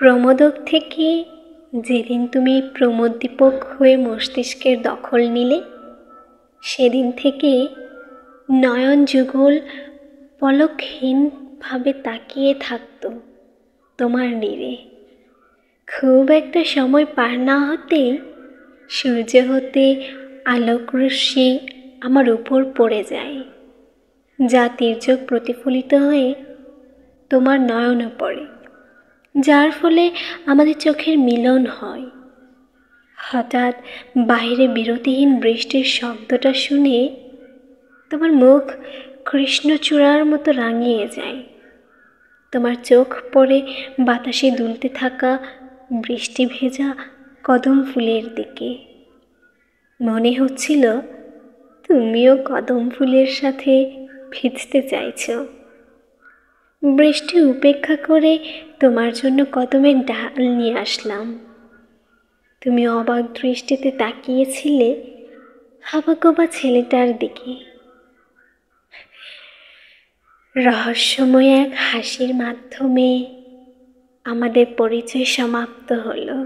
প্রমোদক থেকে যেদিন তুমি প্রমোদ্দীপক হয়ে মস্তিষ্কের দখল নিলে, সেদিন থেকে নয়ন যুগল পলকহীনভাবে তাকিয়ে থাকত তোমার নীড়ে। খুব একটা সময় পার না হতেই সূর্য হতে আলোকরশ্মি আমার উপর পড়ে যায়, যা তির্যক প্রতিফলিত হয়ে তোমার নয়নে পড়ে, যার ফলে আমাদের চোখের মিলন হয়। হঠাৎ বাইরে বিরতিহীন বৃষ্টির শব্দটা শুনে তোমার মুখ কৃষ্ণচূড়ার মতো রাঙিয়ে যায়। তোমার চোখ পড়ে বাতাসে দুলতে থাকা বৃষ্টি ভেজা কদম ফুলের দিকে। মনে হচ্ছিল তুমিও কদম ফুলের সাথে ভিজতে চাইছ। বৃষ্টি উপেক্ষা করে তোমার জন্য কদমের ডাল নিয়ে আসলাম। তুমি অবাক দৃষ্টিতে তাকিয়েছিলে হাবাগোবা ছেলেটার দিকে। রহস্যময় এক হাসির মাধ্যমে আমাদের পরিচয় সমাপ্ত হলো।